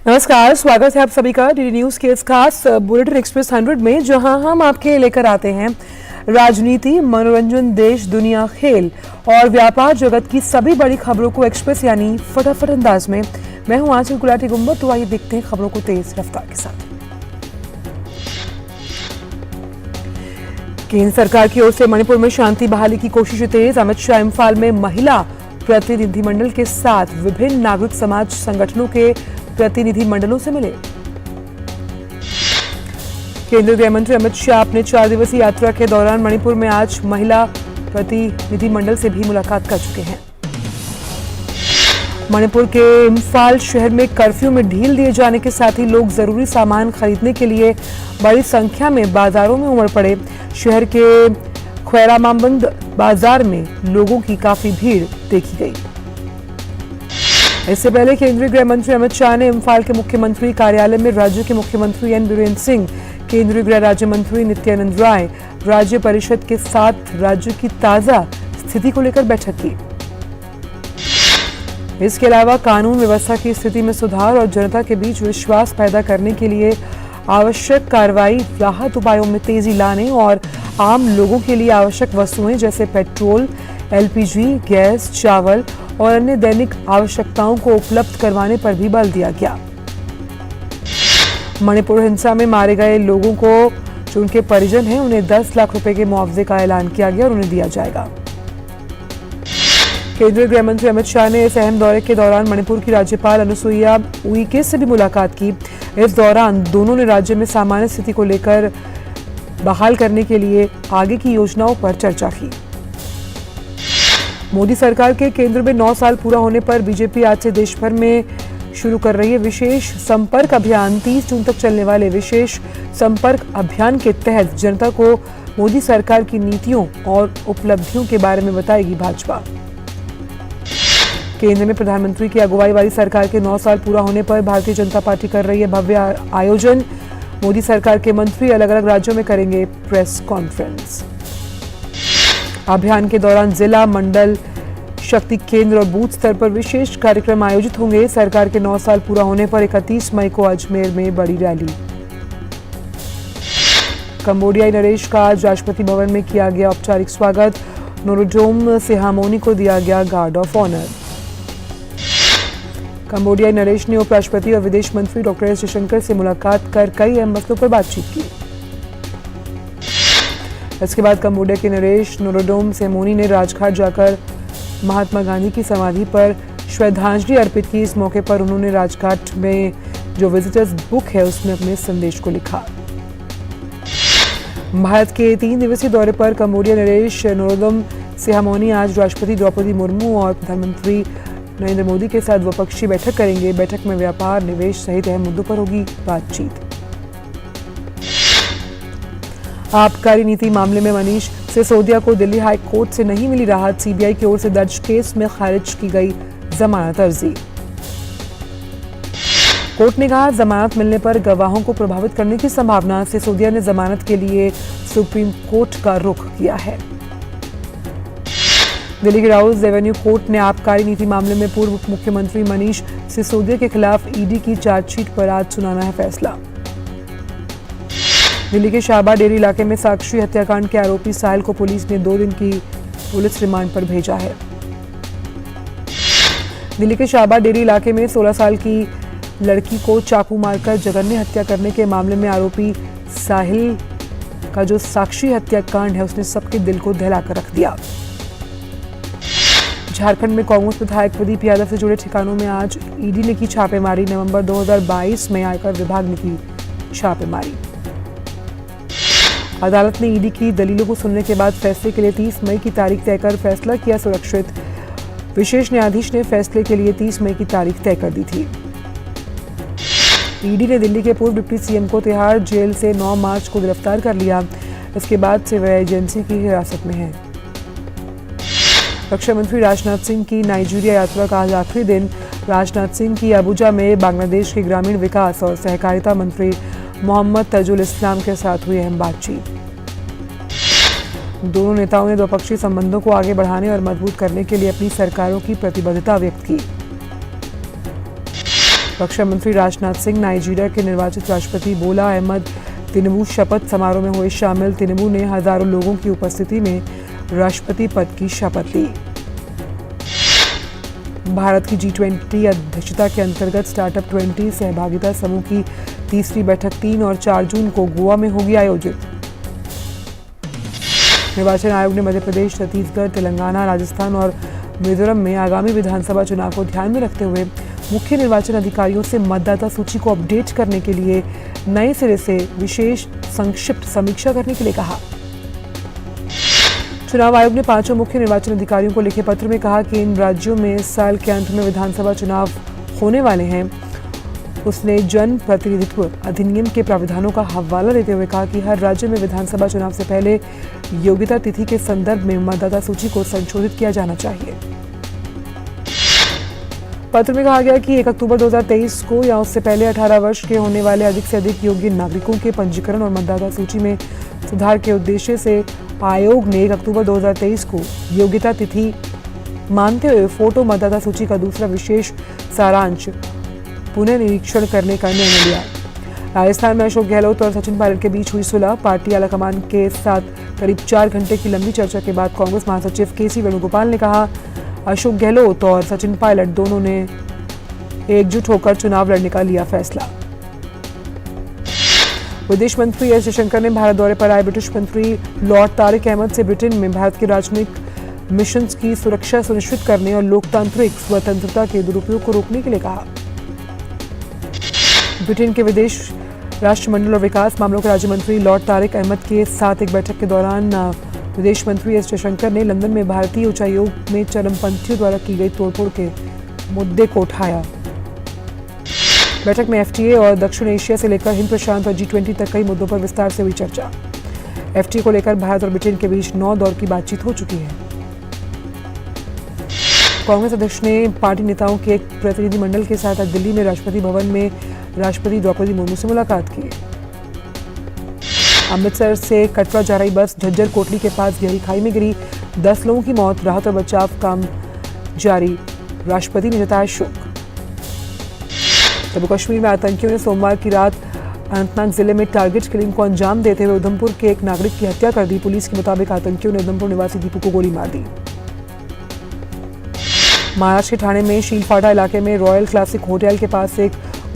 नमस्कार, स्वागत है आप सभी का डीडी न्यूज के इस खास बुलेटिन एक्सप्रेस 100 में, जहां हम आपके लेकर आते हैं राजनीति, मनोरंजन, देश, दुनिया, खेल और व्यापार जगत की सभी बड़ी खबरों को एक्सप्रेस यानी फटाफट अंदाज में। मैं हूं आंचल गुलाटी गुंबद। तो आइए देखते हैं खबरों को तेज रफ्तार के साथ। केंद्र सरकार की ओर से मणिपुर में शांति बहाली की कोशिशें तेज। अमित शाह इम्फाल में महिला प्रतिनिधिमंडल के साथ विभिन्न नागरिक समाज संगठनों के प्रतिनिधिमंडलों से मिले। केंद्रीय गृह मंत्री अमित शाह अपने 4 दिवसीय यात्रा के दौरान मणिपुर में आज महिला प्रतिनिधिमंडल से भी मुलाकात कर चुके हैं। मणिपुर के इम्फाल शहर में कर्फ्यू में ढील दिए जाने के साथ ही लोग जरूरी सामान खरीदने के लिए बड़ी संख्या में बाजारों में उमड़ पड़े। शहर के खैरामांबंद बाजार में लोगों की काफी भीड़ देखी गई। इससे पहले केंद्रीय गृह मंत्री अमित शाह ने इम्फाल के मुख्यमंत्री कार्यालय में राज्य के मुख्यमंत्री एन बीरेन्द्र सिंह, केंद्रीय गृह राज्य मंत्री नित्यानंद राय, राज्य परिषद के साथ राज्य की ताजा स्थिति को लेकर बैठक की। इसके अलावा कानून व्यवस्था की स्थिति में सुधार और जनता के बीच विश्वास पैदा करने के लिए आवश्यक कार्रवाई, राहत उपायों में तेजी लाने और आम लोगों के लिए आवश्यक वस्तुएं जैसे पेट्रोल, एलपीजी, गैस, चावल और अन्य दैनिक आवश्यकताओं को उपलब्ध करवाने पर भी बल दिया गया। मणिपुर हिंसा में मारे गए लोगों को जो उनके परिजन हैं, उन्हें 10 लाख रुपए के मुआवजे का ऐलान किया गया और उन्हें दिया जाएगा। केंद्रीय गृह मंत्री अमित शाह ने इस अहम दौरे के दौरान मणिपुर की राज्यपाल अनुसुईया उइके से भी मुलाकात की। इस दौरान दोनों ने राज्य में सामान्य स्थिति को लेकर बहाल करने के लिए आगे की योजनाओं पर चर्चा की। मोदी सरकार के केंद्र में 9 साल पूरा होने पर बीजेपी आज से देश भर में शुरू कर रही है विशेष संपर्क अभियान। 30 जून तक चलने वाले विशेष संपर्क अभियान के तहत जनता को मोदी सरकार की नीतियों और उपलब्धियों के बारे में बताएगी भाजपा। केंद्र में प्रधानमंत्री की अगुवाई वाली सरकार के 9 साल पूरा होने पर भारतीय जनता पार्टी कर रही है भव्य आयोजन। मोदी सरकार के मंत्री अलग अलग राज्यों में करेंगे प्रेस कॉन्फ्रेंस। अभियान के दौरान जिला, मंडल, शक्ति केंद्र और बूथ स्तर पर विशेष कार्यक्रम आयोजित होंगे। सरकार के 9 साल पूरा होने पर 31 मई को अजमेर में बड़ी रैली। कंबोडियाई नरेश का आज राष्ट्रपति भवन में किया गया औपचारिक स्वागत। नोरोडोम सिहामोनी को दिया गया गार्ड ऑफ ऑनर। कंबोडियाई नरेश ने उपराष्ट्रपति और विदेश मंत्री डॉक्टर एस जयशंकर से मुलाकात कर कई अहम मसलों पर बातचीत की। इसके बाद कंबोडिया के नरेश नोरोडोम सिहामोनी ने राजघाट जाकर महात्मा गांधी की समाधि पर श्रद्धांजलि अर्पित की। इस मौके पर उन्होंने राजघाट में जो विजिटर्स बुक है उसमें अपने संदेश को लिखा। भारत के 3 दिवसीय दौरे पर कंबोडिया नरेश नोरोडोम सिहामोनी आज राष्ट्रपति द्रौपदी मुर्मू और प्रधानमंत्री नरेंद्र मोदी के साथ द्विपक्षीय बैठक करेंगे। बैठक में व्यापार, निवेश सहित अहम मुद्दों पर होगी बातचीत। आबकारी नीति मामले में मनीष सिसोदिया को दिल्ली हाई कोर्ट से नहीं मिली राहत। सीबीआई की ओर से दर्ज केस में खारिज की गई जमानत अर्जी। कोर्ट ने कहा, जमानत मिलने पर गवाहों को प्रभावित करने की संभावना। सिसोदिया ने जमानत के लिए सुप्रीम कोर्ट का रुख किया है। दिल्ली की राउज रेवेन्यू कोर्ट ने आबकारी नीति मामले में पूर्व मुख्यमंत्री मनीष सिसोदिया के खिलाफ ईडी की चार्जशीट पर आज सुनाना है फैसला। दिल्ली के शाहबाद डेयरी इलाके में साक्षी हत्याकांड के आरोपी साहिल को पुलिस ने 2 दिन की पुलिस रिमांड पर भेजा है। दिल्ली के शाहबाद डेयरी इलाके में 16 साल की लड़की को चाकू मारकर जघन्य हत्या करने के मामले में आरोपी साहिल का जो साक्षी हत्याकांड है उसने सबके दिल को दहलाकर रख दिया। झारखंड में कांग्रेस विधायक प्रदीप यादव से जुड़े ठिकानों में आज ईडी ने की छापेमारी। नवंबर 2022 में आयकर विभाग ने की छापेमारी। अदालत ने ईडी की दलीलों को सुनने के बाद फैसले के लिए 30 मई की तारीख तय कर फैसला किया सुरक्षित। विशेष न्यायाधीश ने फैसले के लिए 30 मई की तारीख तय कर दी थी। ईडी ने दिल्ली के पूर्व डिप्टी सीएम को तिहाड़ जेल से 9 मार्च को गिरफ्तार कर लिया। इसके बाद से वह एजेंसी की हिरासत में है। रक्षा मंत्री राजनाथ सिंह की नाइजीरिया यात्रा का आज आखिरी दिन। राजनाथ सिंह की अबुजा में बांग्लादेश के ग्रामीण विकास और सहकारिता मंत्री मोहम्मद तजुल इस्लाम के साथ हुई अहम बातचीत। दोनों नेताओं ने द्विपक्षीय संबंधों को आगे बढ़ाने और मजबूत करने के लिए अपनी सरकारों की प्रतिबद्धता व्यक्त की। रक्षा मंत्री राजनाथ सिंह, नाइजीरिया के निर्वाचित राष्ट्रपति बोला अहमद तिनुबू शपथ समारोह में हुए शामिल। तिनुबू ने हजारों लोगों की उपस्थिति में राष्ट्रपति पद की शपथ ली। भारत की G20 अध्यक्षता के अंतर्गत स्टार्टअप 20 सहभागिता समूह की तीसरी बैठक 3 और 4 जून को गोवा में होगी आयोजित। निर्वाचन आयोग ने मध्य प्रदेश, छत्तीसगढ़, तेलंगाना, राजस्थान और मिजोरम में आगामी विधानसभा चुनाव को ध्यान में रखते हुए मुख्य निर्वाचन अधिकारियों से मतदाता सूची को अपडेट करने के लिए नए सिरे से विशेष संक्षिप्त समीक्षा करने के लिए कहा। चुनाव आयोग ने 5 मुख्य निर्वाचन अधिकारियों को लिखे पत्र में कहा कि इन राज्यों में इस साल के अंत में विधानसभा चुनाव होने वाले हैं। उसने जन प्रतिनिधित्व अधिनियम के प्रावधानों का हवाला देते हुए कहा कि हर राज्य में विधानसभा चुनाव से पहले योग्यता तिथि के संदर्भ में मतदाता सूची को संशोधित किया जाना चाहिए। पत्र में कहा गया कि 1 अक्टूबर 2023 को या उससे पहले 18 वर्ष के होने वाले अधिक से अधिक योग्य नागरिकों के पंजीकरण और मतदाता सूची में सुधार के उद्देश्य से आयोग ने 1 अक्टूबर 2023 को योग्यता तिथि मानते हुए फोटो मतदाता सूची का दूसरा विशेष सारांश पुनः निरीक्षण करने का निर्णय लिया। राजस्थान में अशोक गहलोत और सचिन पायलट के बीच हुई सुलह। पार्टी आलाकमान के साथ करीब 4 घंटे की लंबी चर्चा के बाद कांग्रेस महासचिव के.सी. वेणुगोपाल ने कहा, अशोक गहलोत और सचिन पायलट दोनों ने एकजुट होकर चुनाव लड़ने का लिया फैसला। विदेश मंत्री एस जयशंकर ने भारत दौरे पर आए ब्रिटिश मंत्री लॉर्ड तारिक अहमद से ब्रिटेन में भारत के राजनयिक मिशन की सुरक्षा सुनिश्चित करने और लोकतांत्रिक स्वतंत्रता के दुरुपयोग को रोकने के लिए कहा। ब्रिटेन के विदेश राष्ट्रमंडल और विकास मामलों के राज्य मंत्री लॉर्ड तारिक अहमद के साथ एक बैठक के दौरान विदेश मंत्री एस जयशंकर ने लंदन में भारतीय उच्चायोग में चरमपंथियों द्वारा की गई तोड़फोड़ के मुद्दे को उठाया। बैठक में FTA और दक्षिण एशिया से लेकर हिंद प्रशांत और G20 तक कई मुद्दों पर विस्तार से हुई चर्चा। FTA को लेकर भारत और ब्रिटेन के बीच 9 दौर की बातचीत हो चुकी है। कांग्रेस अध्यक्ष ने पार्टी नेताओं के एक प्रतिनिधिमंडल के साथ आज दिल्ली में राष्ट्रपति भवन में राष्ट्रपति द्रौपदी मुर्मू से मुलाकात की। अमृतसर से कटरा जा रही बस झज्जर कोटली के पास गहरी खाई में गिरी, 10 लोगों की मौत, राहत और बचाव काम जारी, राष्ट्रपति ने जताया शोक। जम्मू कश्मीर में आतंकियों ने सोमवार की रात अनंतनाग जिले में टारगेट किलिंग को अंजाम देते हुए उधमपुर के एक नागरिक की हत्या कर दी। पुलिस के मुताबिक आतंकियों ने उधमपुर निवासी दीपू को गोली मार दी। महाराष्ट्र के ठाणे में शीलफाटा इलाके में रॉयल क्लासिक होटल के पास एक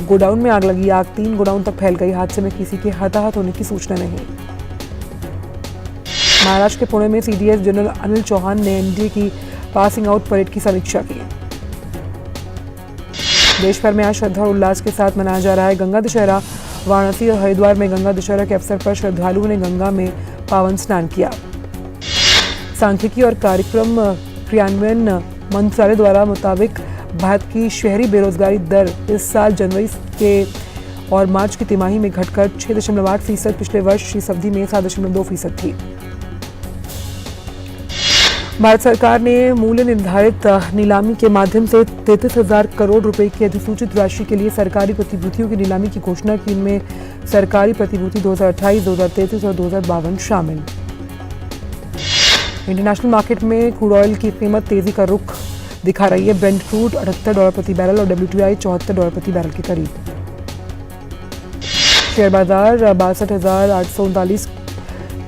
गोडाउन में आग लगी। आग 3 गोडाउन तक फैल गई। हादसे में किसी के हताहत होने की सूचना नहीं। महाराष्ट्र के पुणे में CDS जनरल अनिल चौहान ने NDA की पासिंग आउट परेड की समीक्षा की। देश भर में आज श्रद्धा और उल्लास के साथ मनाया जा रहा है गंगा दशहरा। वाराणसी और हरिद्वार में गंगा दशहरा के अवसर पर श्रद्धालुओं ने गंगा में पावन स्नान किया। सांख्यिकी और कार्यक्रम क्रियान्वयन मंत्रालय द्वारा मुताबिक भारत की शहरी बेरोजगारी दर इस साल जनवरी के और मार्च की तिमाही में घटकर 6.8%, पिछले वर्ष इस अवधि में 7.2% थी। भारत सरकार ने मूल्य निर्धारित नीलामी के माध्यम से 33,000 करोड़ रुपए की अधिसूचित राशि के लिए सरकारी प्रतिभूतियों की नीलामी की घोषणा की। इनमें सरकारी प्रतिभूति 2028, 2033 और 2052 शामिल। इंटरनेशनल मार्केट में क्रूड ऑयल की कीमत तेजी का रुख दिखा रही है। ब्रेंट क्रूड $78 प्रति बैरल और WTI $74 प्रति बैरल के करीब। शेयर बाजार 62,839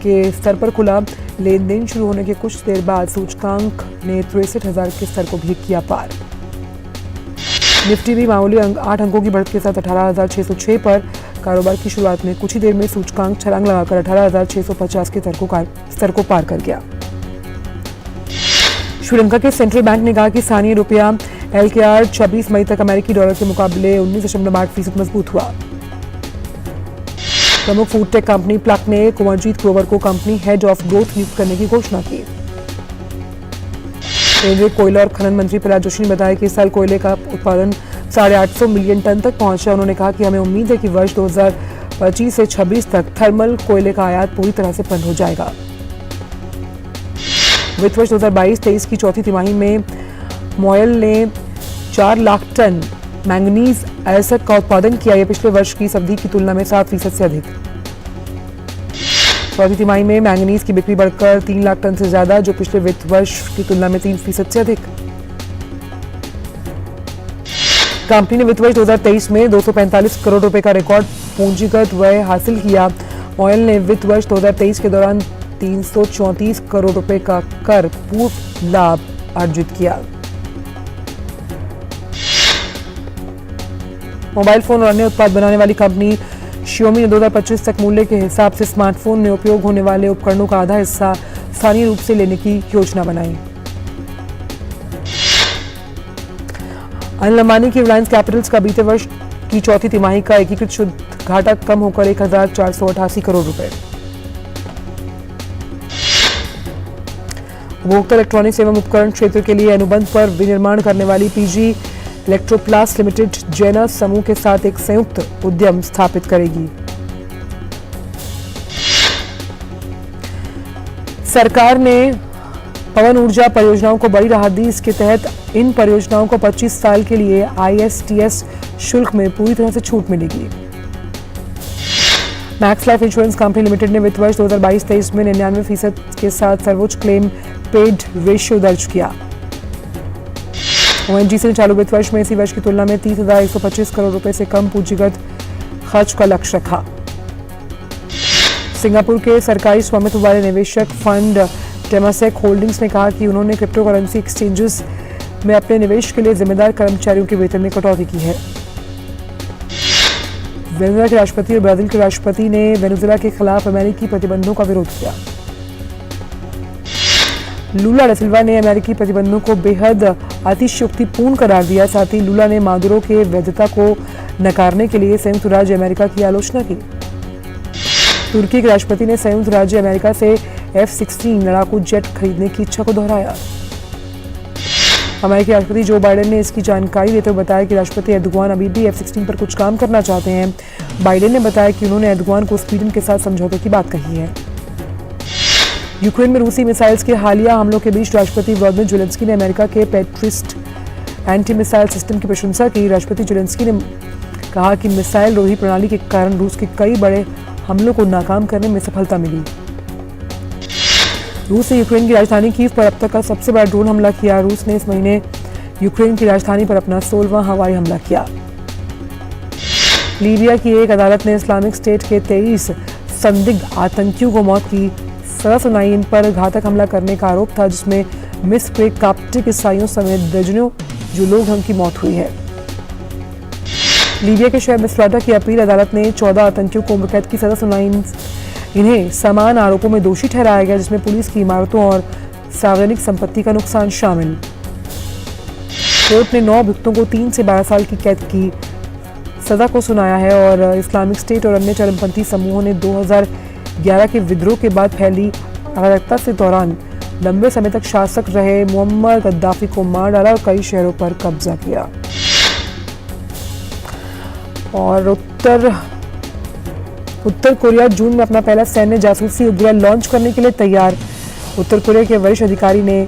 के स्तर पर खुला। लेन देन शुरू होने के कुछ देर बाद सूचकांक ने 63,000 के स्तर को भी किया पार। निफ्टी भी मामूली 8 अंकों की बढ़त के साथ 18,606 पर। कारोबार की शुरुआत में कुछ ही देर में सूचकांक छलांग लगाकर 18,650 के स्तर को पार कर गया। श्रीलंका के सेंट्रल बैंक ने कहा कि स्थानीय रुपया LKR 26 मई तक अमेरिकी डॉलर के मुकाबले 19.8% मजबूत हुआ। प्रमुख फूड टेक कंपनी प्लक ने कुंवरजीत ग्रोवर को कंपनी हेड ऑफ ग्रोथ नियुक्त करने की घोषणा की। केंद्रीय कोयला और खनन मंत्री प्रहलाद जोशी ने बताया कि इस साल कोयले का उत्पादन 850 मिलियन टन तक पहुंचा। उन्होंने कहा कि हमें उम्मीद है कि वर्ष 2025 से 26 तक थर्मल कोयले का आयात पूरी तरह से बंद हो जाएगा। वित्त वर्ष 2022-23 की चौथी तिमाही में मोयल ने 4 लाख टन मैंगनीज एसिड का उत्पादन किया। यह पिछले वर्ष की इस अवधि की तुलना में 7% से अधिक। चौथी तिमाही में मैंगनीज की बिक्री बढ़कर 3 लाख टन से ज्यादा, जो पिछले वित्त वर्ष की तुलना में 3% से अधिक। कंपनी ने वित्त वर्ष 2023 में 245 करोड़ रुपए का रिकॉर्ड पूंजीगत व्यय हासिल किया। ऑयल ने वित्त वर्ष 2023 के दौरान 334 करोड़ रुपए का कर पूर्व लाभ अर्जित किया। मोबाइल फोन और अन्य उत्पाद बनाने वाली कंपनी Xiaomi ने 2025 तक मूल्य के हिसाब से स्मार्टफोन में उपयोग होने वाले उपकरणों का आधा हिस्सा स्थानीय रूप से लेने की योजना बनाई। अनिल अंबानी की रिलायंस कैपिटल्स का बीते वर्ष की चौथी तिमाही का एकीकृत शुद्ध घाटा कम होकर 1488 करोड़ रुपए। उपभोक्ता इलेक्ट्रॉनिक्स एवं उपकरण क्षेत्र के लिए अनुबंध पर विनिर्माण करने वाली पीजी इलेक्ट्रोप्लास्ट लिमिटेड जैना समूह के साथ एक संयुक्त उद्यम स्थापित करेगी। सरकार ने पवन ऊर्जा परियोजनाओं को बड़ी राहत दी। इसके तहत इन परियोजनाओं को 25 साल के लिए ISTS शुल्क में पूरी तरह से छूट मिलेगी। Max life insurance company limited ने वित्त वर्ष 2022-23 में 99% के साथ सर्वोच्च क्लेम पेड रेशियो दर्ज किया। ONGC ने चालू वित्त वर्ष में इसी वर्ष की तुलना में 30,125 करोड़ रुपए से कम पूंजीगत खर्च का लक्ष्य रखा। सिंगापुर के सरकारी स्वामित्व वाले निवेशक फंड टेमासेक होल्डिंग्स ने कहा कि उन्होंने क्रिप्टो करेंसी एक्सचेंजेस में अपने निवेश के लिए जिम्मेदार कर्मचारियों के वेतन में कटौती की है। वेनेजुएला के राष्ट्रपति और ब्राजील के राष्ट्रपति ने वेनेजुएला के खिलाफ अमेरिकी प्रतिबंधों का विरोध किया। लूला डा सिल्वा ने अमेरिकी प्रतिबंधों को बेहद अतिशयोक्तिपूर्ण करार दिया। साथ ही लूला ने मादुरो के वैधता को नकारने के लिए संयुक्त राज्य अमेरिका की आलोचना की। तुर्की के राष्ट्रपति ने संयुक्त राज्य अमेरिका से F-16 लड़ाकू जेट खरीदने की इच्छा को दोहराया। अमेरिकी राष्ट्रपति जो बाइडेन ने इसकी जानकारी देते हुए बताया कि राष्ट्रपति एर्दोगान अभी भी F-16 पर कुछ काम करना चाहते हैं। बाइडेन ने बताया कि उन्होंने एर्दोगान को स्वीडन के साथ समझौते की बात कही है। यूक्रेन में रूसी मिसाइल्स के हालिया हमलों के बीच राष्ट्रपति व्लादिमीर ज़ेलेंस्की ने अमेरिका के पेट्रियट एंटी मिसाइल सिस्टम की प्रशंसा की। राष्ट्रपति ज़ेलेंस्की ने कहा कि मिसाइल रोधी प्रणाली के कारण रूस के कई बड़े हमलों को नाकाम करने में सफलता मिली। रूस ने यूक्रेन की राजधानी कीव पर अब तक का सबसे बड़ा ड्रोन हमला किया। रूस ने इस महीने यूक्रेन की राजधानी पर अपना 16वां हवाई हमला किया। लीबिया की एक अदालत ने इस्लामिक स्टेट के 23 संदिग्ध आतंकियों को मौत की सजा सुनाई। इन पर घातक हमला करने का आरोप था, जिसमें मिस्र के काप्टिक ईसाइयों समेत दर्जनों जो लोग उनकी मौत हुई है। लीबिया के शहर मिसराटा की अपील अदालत ने 14 आतंकियों को उम्र कैद की सजा सुनाई। इन्हें समान आरोपों में दोषी ठहराया गया, जिसमें पुलिस की इमारतों और सार्वजनिक संपत्ति का नुकसान शामिल। कोर्ट ने 9 अभियुक्तों को 3 से 12 साल की कैद की सजा को सुनाया है और इस्लामिक स्टेट और अन्य चरमपंथी समूहों ने 2011 के विद्रोह के बाद फैली अराजकता से दौरान लंबे समय तक शासक रहे मुअम्मर गद्दाफी को मार डाला और कई शहरों पर कब्जा किया। और उत्तर कोरिया जून में अपना पहला सैन्य जासूसी उपग्रह लॉन्च करने के लिए तैयार। उत्तर कोरिया के वरिष्ठ अधिकारी ने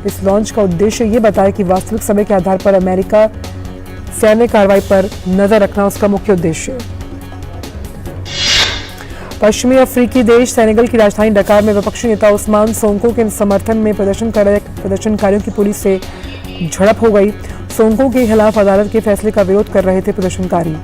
इस लॉन्च का उद्देश्य ये बताया कि वास्तविक समय के आधार पर अमेरिका सैन्य कार्रवाई पर नजर रखना उसका मुख्य उद्देश्य। पश्चिमी अफ्रीकी देश सेनेगल की राजधानी डकार में विपक्षी नेता उस्मान सोंको के समर्थन में प्रदर्शनकारियों की पुलिस से झड़प हो गई। सोंको के खिलाफ अदालत के फैसले का विरोध कर रहे थे प्रदर्शनकारी।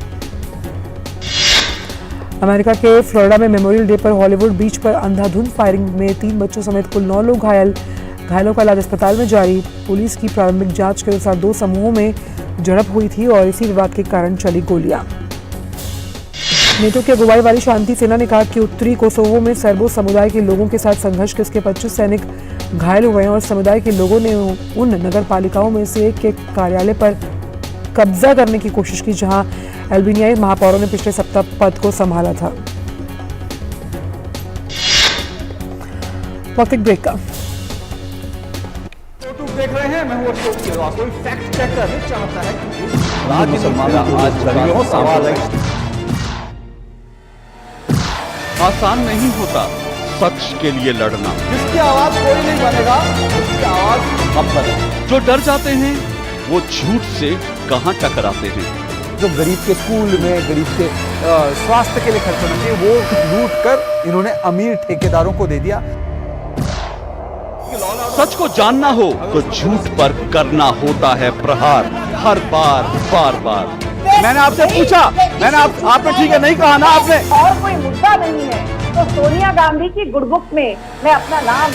अमेरिका के फ्लोरिडा में मेमोरियल डे पर हॉलीवुड बीच पर अंधाधुंध फायरिंग में 3 बच्चों समेत कुल 9 लोग घायलों का इलाज अस्पताल में जारी। पुलिस की प्रारंभिक जांच के अनुसार 2 समूहों में झड़प हुई थी और इसी विवाद के कारण चली गोलियां। नेटो की अगुवाई वाली शांति सेना ने कहा कि उत्तरी कोसोवो में सर्बो समुदाय के लोगों के साथ संघर्ष के उसके 25 सैनिक घायल हुए हैं और समुदाय के लोगों ने उन नगर पालिकाओं में से एक के कार्यालय पर कब्जा करने की कोशिश की, जहां अल्बानियाई महापौरों ने पिछले सप्ताह पद को संभाला था। वक्त एक ब्रेक का। देख रहे हैं, मैं हूं अशोक किरवा। कोई फैक्ट चेकर नहीं चाहता है कि राज्य आज सवाल है। आसान नहीं होता सच के लिए लड़ना। जिसकी आवाज कोई नहीं बनेगा, उसकी आवाज हम बने। जो डर जाते हैं वो झूठ से कहां टकराते हैं। जो गरीब के स्कूल में, गरीब के स्वास्थ्य के लिए खर्च होना चाहिए, वो लूट कर इन्होंने अमीर ठेकेदारों को दे दिया। सच को जानना हो तो झूठ पर करना होता है प्रहार। हर बार बार। मैंने आपसे पूछा, आपने ठीक है नहीं कहा ना आपने। और कोई मुद्दा नहीं है तो सोनिया गांधी की गुडबुक में मैं अपना नाम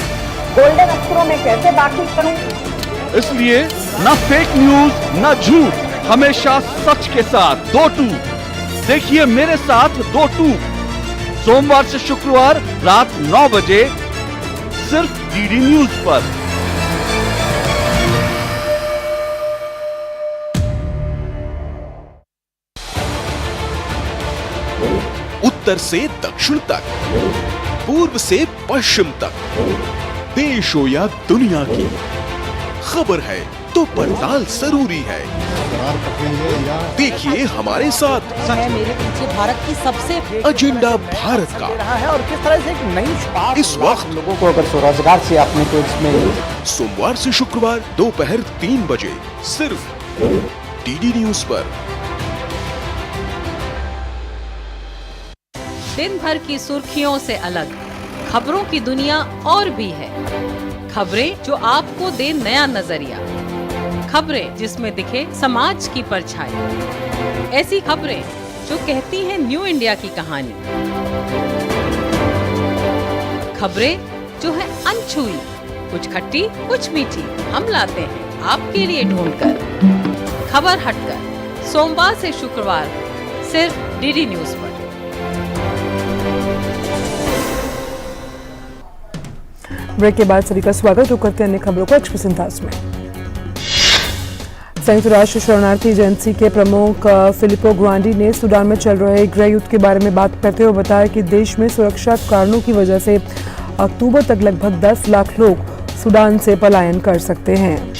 गोल्डन अक्षरों में कैसे दाखिल करूं? इसलिए न फेक न्यूज न झूठ, हमेशा सच के साथ 2-2। देखिए मेरे साथ 2-2 सोमवार से शुक्रवार रात 9 बजे सिर्फ डीडी न्यूज पर। उत्तर से दक्षिण तक, पूर्व से पश्चिम तक, देश हो या दुनिया की खबर है तो पड़ताल जरूरी है। देखिए हमारे साथ मेरे पीछे भारत की सबसे एजेंडा भारत का रहा है और किस तरह से एक नई शुरुआत इस वक्त लोगों को अगर स्वरोजगार से आपने तो इसमें सोमवार से शुक्रवार दोपहर 3 बजे सिर्फ डीडी न्यूज पर। दिन भर की सुर्खियों से अलग खबरों की दुनिया और भी है। खबरें जो आपको दे नया नजरिया, खबरें जिसमें दिखे समाज की परछाई, ऐसी खबरें जो कहती हैं न्यू इंडिया की कहानी, खबरें जो है अनछुई, कुछ खट्टी कुछ मीठी, हम लाते हैं आपके लिए ढूंढकर। खबर हटकर सोमवार से शुक्रवार सिर्फ डीडी न्यूज पर। ब्रेक के बाद सभी का स्वागत करते हैं अन्य खबरों को एक्सप्रेस इंदाज में। संयुक्त राष्ट्र शरणार्थी एजेंसी के प्रमुख फिलिपो ग्रांडी ने सूडान में चल रहे गृह युद्ध के बारे में बात करते हुए बताया कि देश में सुरक्षा कारणों की वजह से अक्टूबर तक लगभग 10 लाख लोग सूडान से पलायन कर सकते हैं।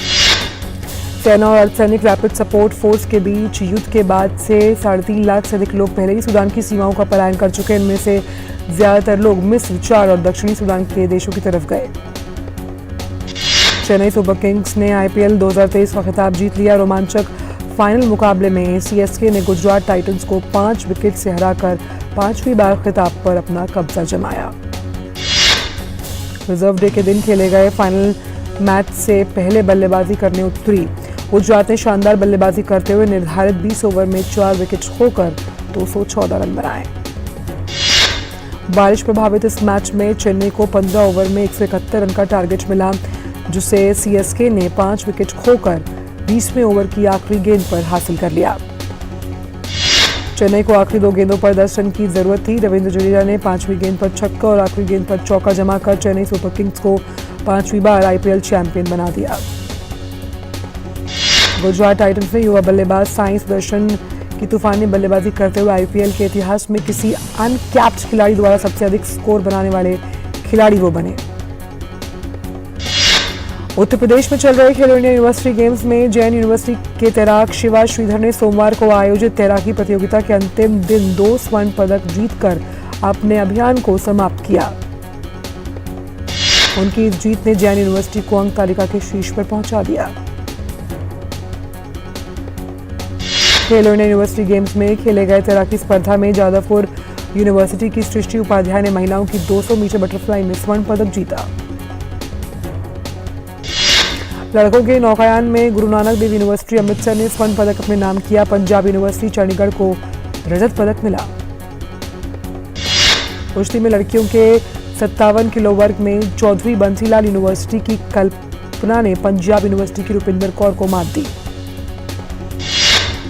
सेना और अर्धसैनिक रैपिड सपोर्ट फोर्स के बीच युद्ध के बाद से 3.5 लाख से अधिक लोग पहले ही सूडान की सीमाओं का पलायन कर चुके हैं। इनमें से ज्यादातर लोग मिस्र, चाद और दक्षिणी सूडान के देशों की तरफ गए। चेन्नई सुपर किंग्स ने आईपीएल 2023 का खिताब जीत लिया। रोमांचक फाइनल मुकाबले में सीएसके ने गुजरात टाइटंस को 5 विकेट से हराकर 5वीं बार खिताब पर अपना कब्जा जमाया। रिजर्व डे के दिन खेले गए फाइनल मैच से पहले बल्लेबाजी करने उतरी गुजरात ने शानदार बल्लेबाजी करते हुए निर्धारित 20 ओवर में 4 विकेट खोकर 214 रन बनाए। बारिश प्रभावित इस मैच में चेन्नई को 15 ओवर में 171 रन का टारगेट मिला, जिसे सीएसके ने 5 विकेट खोकर 20वें ओवर की आखिरी गेंद पर हासिल कर लिया। चेन्नई को आखिरी 2 गेंदों पर 10 रन की जरूरत थी। रविंद्र जडेजा ने 5वीं गेंद पर छक्का और आखिरी गेंद पर चौका जमाकर चेन्नई सुपर किंग्स को 5वीं बार आईपीएल चैंपियन बना दिया। गुजरात टाइटंस ने युवा बल्लेबाज साई सुदर्शन की तूफानी बल्लेबाजी करते हुए आईपीएल के इतिहास में किसी अनकैप्ड खिलाड़ी द्वारा सबसे अधिक स्कोर बनाने वाले खिलाड़ी वो बने। उत्तर प्रदेश में चल रहे खेलो इंडिया यूनिवर्सिटी गेम्स में जैन यूनिवर्सिटी के तैराक शिवा श्रीधर ने सोमवार को आयोजित तैराकी प्रतियोगिता के अंतिम दिन 2 स्वर्ण पदक जीतकर अपने अभियान को समाप्त किया। उनकी इस जीत ने जैन यूनिवर्सिटी को अंक तालिका के शीर्ष पर पहुंचा दिया। खेलो इंडिया यूनिवर्सिटी गेम्स में खेले गए तैराकी स्पर्धा में जादवपुर यूनिवर्सिटी की सृष्टि उपाध्याय ने महिलाओं की 200 मीटर बटरफ्लाई में स्वर्ण पदक जीता। लड़कों के नौकायान में गुरु नानक देव यूनिवर्सिटी अमृतसर ने स्वर्ण पदक अपने नाम किया। पंजाब यूनिवर्सिटी चंडीगढ़ को रजत पदक मिला। कुश्ती में लड़कियों के 57 किलो वर्ग में चौधरी बंसीलाल यूनिवर्सिटी की कल्पना ने पंजाब यूनिवर्सिटी की रुपिंदर कौर को मात दी।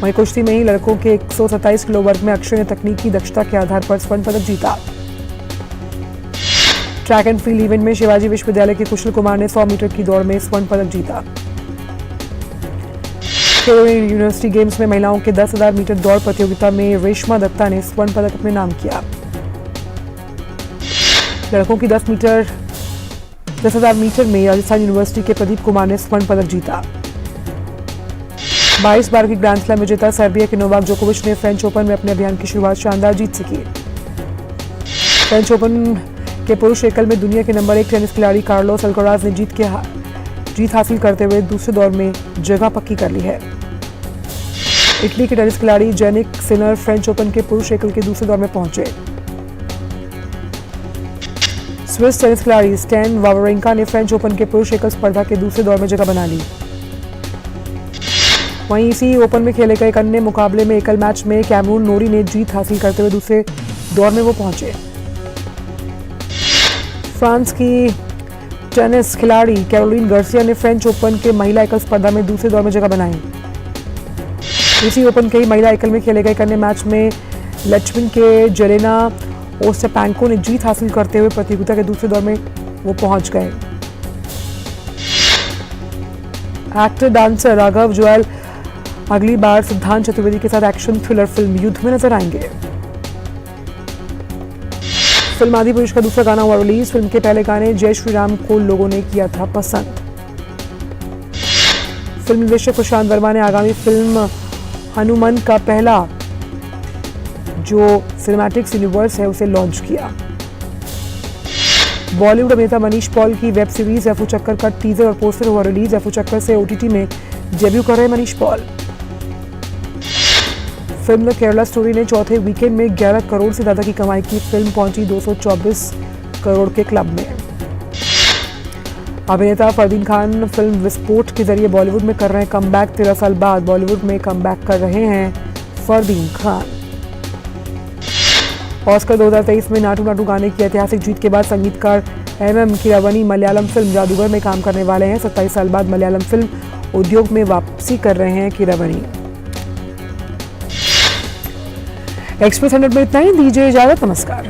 वहीं कुश्ती में ही लड़कों के 127 किलो वर्ग में अक्षय ने तकनीकी दक्षता के आधार पर स्वर्ण पदक जीता। ट्रैक एंड फील्ड इवेंट में शिवाजी विश्वविद्यालय के कुशल कुमार ने 100 मीटर की दौड़ में स्वर्ण पदक जीता। खेलो इंडिया यूनिवर्सिटी गेम्स में महिलाओं के 10,000 मीटर दौड़ प्रतियोगिता में रेशमा दत्ता ने स्वर्ण पदक अपने नाम किया। लड़कों की 10,000 मीटर में राजस्थान यूनिवर्सिटी के प्रदीप कुमार ने स्वर्ण पदक जीता। 22 बार की ग्रैंड स्लैम विजेता सर्बिया के नोवाक जोकोविच ने फ्रेंच ओपन में अपने अभियान की शुरुआत शानदार जीत से की। फ्रेंच ओपन के पुरुष एकल में दुनिया के नंबर 1 टेनिस खिलाड़ी कार्लोस अल्काराज ने जीत हासिल करते हुए दूसरे दौर में जगह पक्की कर ली है। इटली के टेनिस खिलाड़ी जेनिक सिनर फ्रेंच ओपन के पुरुष एकल के दूसरे दौर में पहुंचे। स्विस टेनिस खिलाड़ी स्टैन वावरिंका ने फ्रेंच ओपन के पुरुष एकल स्पर्धा के दूसरे दौर में जगह बना ली। वहीं इसी ओपन में खेले गए एक अन्य मुकाबले में एकल मैच में कैमरून नोरी ने जीत हासिल करते हुए दूसरे दौर में वो पहुंचे। फ्रांस की टेनिस खिलाड़ी कैरोलिन गार्सिया ने फ्रेंच ओपन के महिला एकल स्पर्धा में दूसरे दौर में जगह बनाई। इसी ओपन के ही महिला एकल में खेले गए एक अन्य मैच में लचमिन के जेलेना ओस्टापेंको ने जीत हासिल करते हुए प्रतियोगिता के दूसरे दौर में वो पहुंच गए। एक्टर डांसर राघव जुएल अगली बार सिद्धांत चतुर्वेदी के साथ एक्शन थ्रिलर फिल्म युद्ध में नजर आएंगे। फिल्म आदिपुरुष का दूसरा गाना हुआ रिलीज। फिल्म के पहले गाने जय श्री राम को लोगों ने किया था पसंद। फिल्म निर्देशक प्रशांत वर्मा ने आगामी फिल्म हनुमान का पहला जो सिनेमैटिक्स यूनिवर्स है उसे लॉन्च किया। बॉलीवुड अभिनेता मनीष पॉल की वेब सीरीज एफओ चक्कर का टीजर और पोस्टर हुआ रिलीज। एफओ चक्कर से ओटीटी में डेब्यू कर रहे Manish Paul. Film the Kerala story ने चौथे वीकेंड में 11 करोड़ से ज्यादा की कमाई की। फिल्म पहुंची 224 करोड़ के क्लब में। अभिनेता फरदीन खान फिल्म विस्फोट के जरिए बॉलीवुड में कर रहे हैं कमबैक। 13 साल बाद बॉलीवुड में कमबैक कर रहे हैं फरदीन खान। ऑस्कर 2023 में नाटू नाटू गाने की ऐतिहासिक जीत के बाद संगीतकार एमएम कीरावनी मलयालम फिल्म जादूगर में काम करने वाले हैं। 27 साल बाद मलयालम फिल्म उद्योग में वापसी कर रहे हैं कीरावनी। एक्सप्रेस 100 में इतना ही। दीजिए इजाजत। नमस्कार।